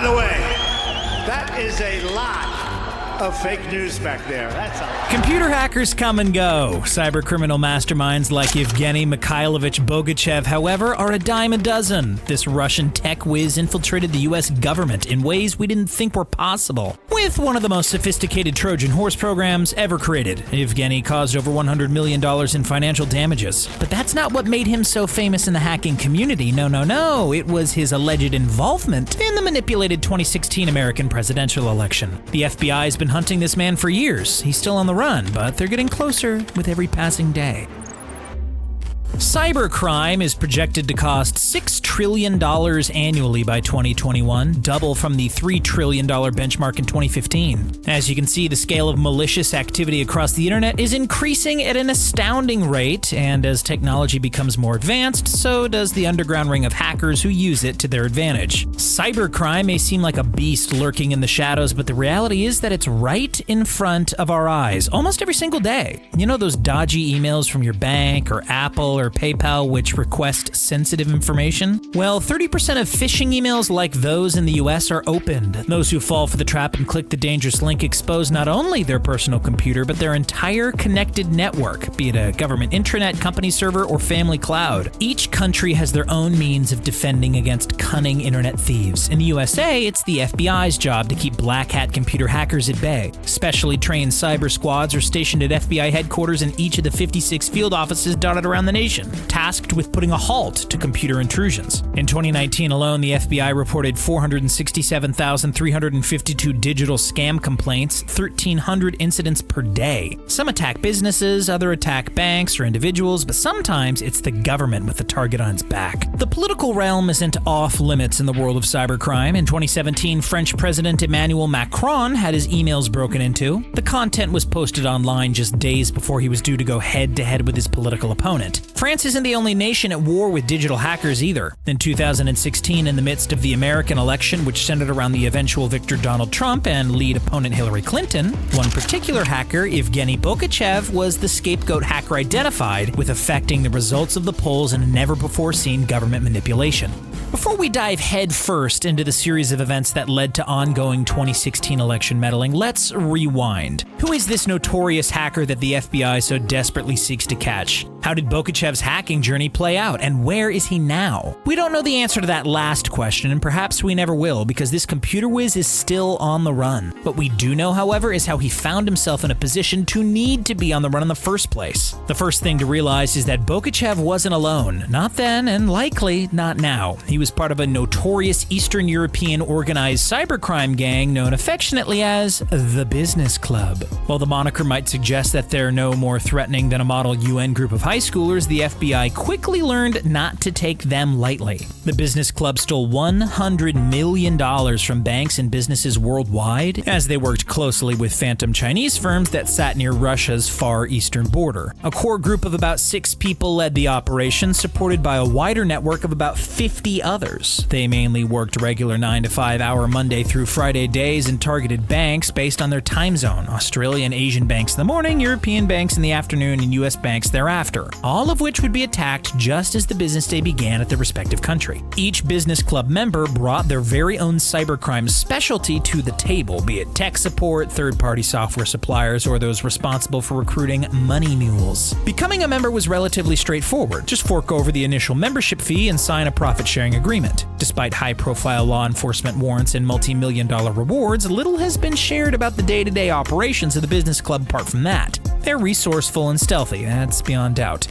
By the way, that is a lot of fake news back there. That's a Computer hackers come and go. Cybercriminal masterminds like Yevgeny Mikhailovich Bogachev, however, are a dime a dozen. This Russian tech whiz infiltrated the U.S. government in ways we didn't think were possible. With one of the most sophisticated Trojan horse programs ever created, Yevgeny caused over $100 million in financial damages. But that's not what made him so famous in the hacking community. No. It was his alleged involvement in the manipulated 2016 American presidential election. The FBI has been hunting this man for years. He's still on the run, but they're getting closer with every passing day. Cybercrime is projected to cost $6 trillion annually by 2021, double from the $3 trillion benchmark in 2015. As you can see, the scale of malicious activity across the internet is increasing at an astounding rate, and as technology becomes more advanced, so does the underground ring of hackers who use it to their advantage. Cybercrime may seem like a beast lurking in the shadows, but the reality is that it's right in front of our eyes, almost every single day. You know those dodgy emails from your bank or Apple or PayPal which request sensitive information? Well, 30% of phishing emails like those in the US are opened. Those who fall for the trap and click the dangerous link expose not only their personal computer, but their entire connected network, be it a government intranet, company server, or family cloud. Each country has their own means of defending against cunning internet thieves. In the USA, it's the FBI's job to keep black hat computer hackers at bay. Specially trained cyber squads are stationed at FBI headquarters in each of the 56 field offices dotted around the nation, tasked with putting a halt to computer intrusions. In 2019 alone, the FBI reported 467,352 digital scam complaints, 1,300 incidents per day. Some attack businesses, other attack banks or individuals, but sometimes it's the government with the target on its back. The political realm isn't off limits in the world of cybercrime. In 2017, French President Emmanuel Macron had his emails broken into. The content was posted online just days before he was due to go head-to-head with his political opponent. France isn't the only nation at war with digital hackers either. In 2016, in the midst of the American election, which centered around the eventual victor Donald Trump and lead opponent Hillary Clinton, one particular hacker, Yevgeny Bogachev, was the scapegoat hacker identified with affecting the results of the polls in a never-before-seen government manipulation. Before we dive headfirst into the series of events that led to ongoing 2016 election meddling, let's rewind. Who is this notorious hacker that the FBI so desperately seeks to catch? How did Bogachev's hacking journey play out, and where is he now? We don't know the answer to that last question, and perhaps we never will, because this computer whiz is still on the run. What we do know, however, is how he found himself in a position to need to be on the run in the first place. The first thing to realize is that Bogachev wasn't alone. Not then, and likely not now. He was part of a notorious Eastern European organized cybercrime gang known affectionately as the Business Club. While the moniker might suggest that they're no more threatening than a model UN group of high schoolers, the FBI quickly learned not to take them lightly. The Business Club stole $100 million from banks and businesses worldwide as they worked closely with phantom Chinese firms that sat near Russia's far eastern border. A core group of about 6 people led the operation, supported by a wider network of about 50 others. They mainly worked regular 9 to 5 hour Monday through Friday days and targeted banks based on their time zone: Australian and Asian banks in the morning, European banks in the afternoon, and US banks thereafter, all of which would be attacked just as the business day began at the respective country. Each Business Club member brought their very own cybercrime specialty to the table, be it tech support, third-party software suppliers, or those responsible for recruiting money mules. Becoming a member was relatively straightforward. Just fork over the initial membership fee and sign a profit-sharing agreement. Despite high-profile law enforcement warrants and multi-million-dollar rewards, little has been shared about the day-to-day operations of the Business Club apart from that. They're resourceful and stealthy, that's beyond doubt.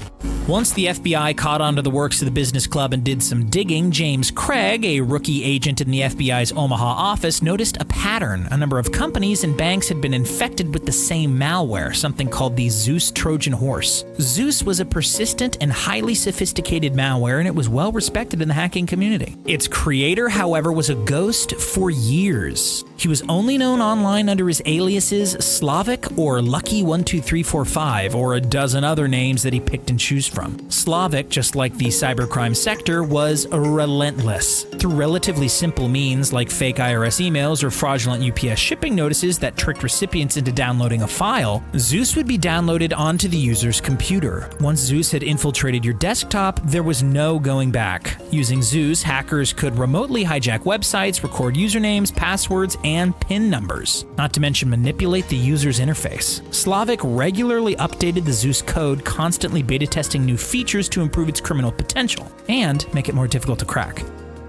Once the FBI caught on to the works of the Business Club and did some digging, James Craig, a rookie agent in the FBI's Omaha office, noticed a pattern. A number of companies and banks had been infected with the same malware, something called the Zeus Trojan horse. Zeus was a persistent and highly sophisticated malware, and it was well respected in the hacking community. Its creator, however, was a ghost for years. He was only known online under his aliases Slavic or Lucky12345, or a dozen other names that he picked and chose from. Slavic, just like the cybercrime sector, was relentless. Through relatively simple means like fake IRS emails or fraudulent UPS shipping notices that tricked recipients into downloading a file, Zeus would be downloaded onto the user's computer. Once Zeus had infiltrated your desktop, there was no going back. Using Zeus, hackers could remotely hijack websites, record usernames, passwords, and PIN numbers, not to mention manipulate the user's interface. Slavic regularly updated the Zeus code, constantly beta testing new features to improve its criminal potential and make it more difficult to crack.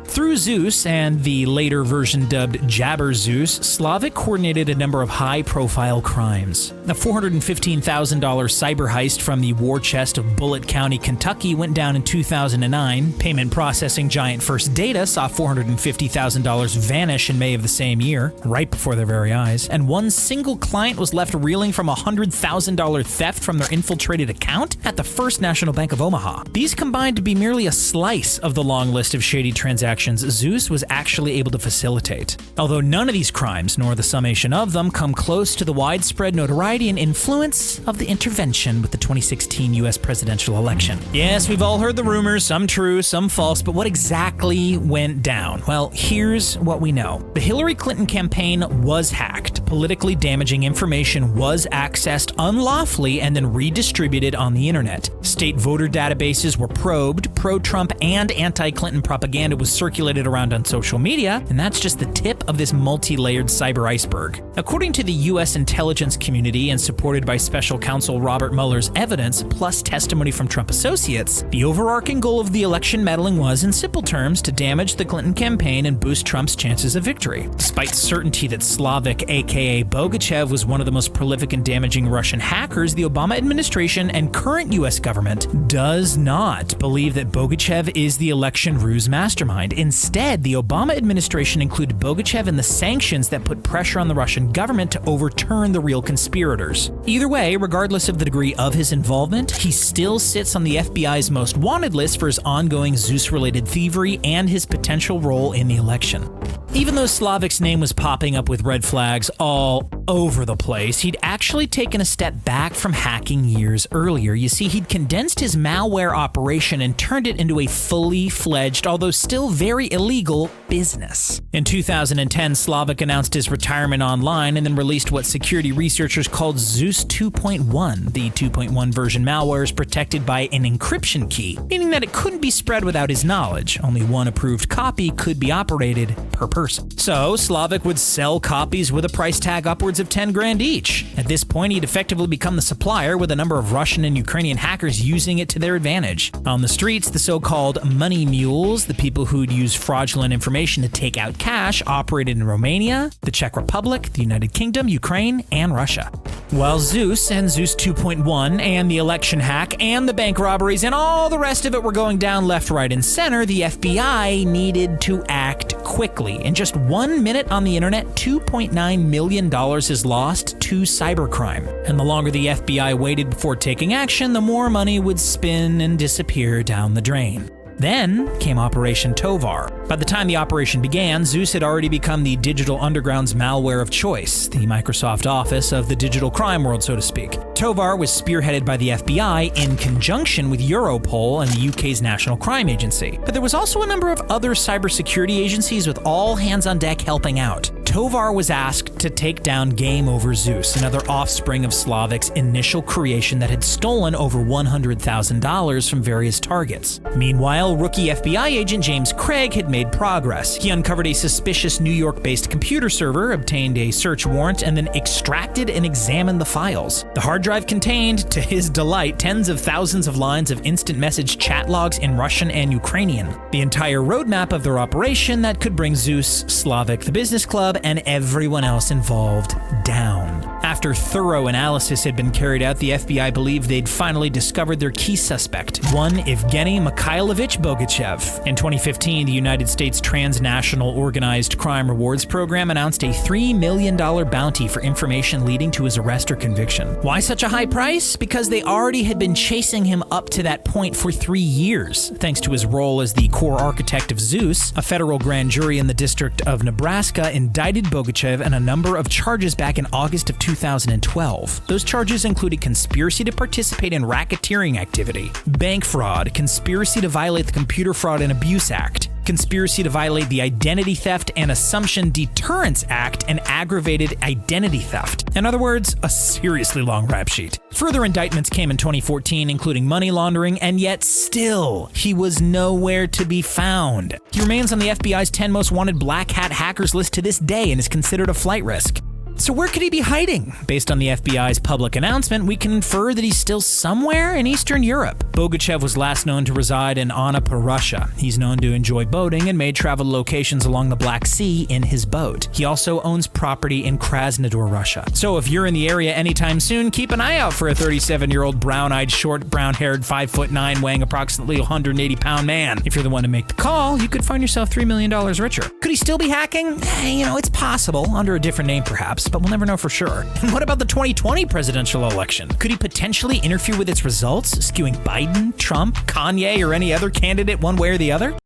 Through Zeus and the later version dubbed Jabber Zeus, Slavic coordinated a number of high-profile crimes. A $415,000 cyber heist from the war chest of Bullitt County, Kentucky went down in 2009. Payment processing giant First Data saw $450,000 vanish in May of the same year, right before their very eyes. And one single client was left reeling from a $100,000 theft from their infiltrated account at the First National Bank of Omaha. These combined to be merely a slice of the long list of shady transactions Zeus was actually able to facilitate. Although none of these crimes, nor the summation of them, come close to the widespread notoriety and influence of the intervention with the 2016 US presidential election. Yes, we've all heard the rumors, some true, some false, but what exactly went down? Well, here's what we know. The Hillary Clinton campaign was hacked. Politically damaging information was accessed unlawfully and then redistributed on the internet. State voter databases were probed, pro-Trump and anti-Clinton propaganda was circulated around on social media, and that's just the tip of this multi-layered cyber iceberg. According to the U.S. intelligence community and supported by special counsel Robert Mueller's evidence plus testimony from Trump associates, the overarching goal of the election meddling was, in simple terms, to damage the Clinton campaign and boost Trump's chances of victory. Despite certainty that Slavic, aka Bogachev, was one of the most prolific and damaging Russian hackers, the Obama administration and current U.S. government does not believe that Bogachev is the election ruse mastermind. Instead, the Obama administration included Bogachev in the sanctions that put pressure on the Russian government to overturn the real conspirators. Either way, regardless of the degree of his involvement, he still sits on the FBI's most wanted list for his ongoing Zeus-related thievery and his potential role in the election. Even though Slavic's name was popping up with red flags all over the place, he'd actually taken a step back from hacking years earlier. You see, he'd condensed his malware operation and turned it into a fully fledged, although still very illegal, business. In 2010, Slavic announced his retirement online and then released what security researchers called Zeus 2.1. The 2.1 version malware is protected by an encryption key, meaning that it couldn't be spread without his knowledge. Only one approved copy could be operated per person. So Slavic would sell copies with a price tag upwards of 10 grand each. At this point, he'd effectively become the supplier, with a number of Russian and Ukrainian hackers using it to their advantage. On the streets, the so-called money mules, the people who'd use fraudulent information to take out cash, operated in Romania, the Czech Republic, the United Kingdom, Ukraine, and Russia. While Zeus and Zeus 2.1 and the election hack and the bank robberies and all the rest of it were going down left, right, and center, the FBI needed to act quickly. In just 1 minute on the internet, $2.9 million is lost to cybercrime. And the longer the FBI waited before taking action, the more money would spin and disappear down the drain. Then came Operation Tovar. By the time the operation began, Zeus had already become the digital underground's malware of choice, the Microsoft Office of the digital crime world, so to speak. Tovar was spearheaded by the FBI in conjunction with Europol and the UK's National Crime Agency. But there was also a number of other cybersecurity agencies with all hands on deck helping out. Tovar was asked to take down Game Over Zeus, another offspring of Slavic's initial creation that had stolen over $100,000 from various targets. Meanwhile, rookie FBI agent James Craig had made progress. He uncovered a suspicious New York-based computer server, obtained a search warrant, and then extracted and examined the files. The hard drive contained, to his delight, tens of thousands of lines of instant message chat logs in Russian and Ukrainian. The entire roadmap of their operation that could bring Zeus, Slavic, the business club, and everyone else involved down. After thorough analysis had been carried out, the FBI believed they'd finally discovered their key suspect, one Evgeny Mikhailovich Bogachev. In 2015, the United States Transnational Organized Crime Rewards Program announced a $3 million bounty for information leading to his arrest or conviction. Why such a high price? Because they already had been chasing him up to that point for 3 years. Thanks to his role as the core architect of Zeus, a federal grand jury in the District of Nebraska indicted Bogachev on a number of charges back in August of 2012. Those charges included conspiracy to participate in racketeering activity, bank fraud, conspiracy to violate the Computer Fraud and Abuse Act, conspiracy to violate the Identity Theft and Assumption Deterrence Act, and aggravated identity theft. In other words, a seriously long rap sheet. Further indictments came in 2014, including money laundering, and yet still, he was nowhere to be found. He remains on the FBI's 10 most wanted black hat hackers list to this day and is considered a flight risk. So where could he be hiding? Based on the FBI's public announcement, we can infer that he's still somewhere in Eastern Europe. Bogachev was last known to reside in Anapa, Russia. He's known to enjoy boating and may travel locations along the Black Sea in his boat. He also owns property in Krasnodar, Russia. So if you're in the area anytime soon, keep an eye out for a 37-year-old brown-eyed, short, brown-haired, 5'9", weighing approximately 180-pound man. If you're the one to make the call, you could find yourself $3 million richer. Could he still be hacking? It's possible, under a different name perhaps, but we'll never know for sure. And what about the 2020 presidential election? Could he potentially interfere with its results, skewing Biden, Trump, Kanye, or any other candidate one way or the other?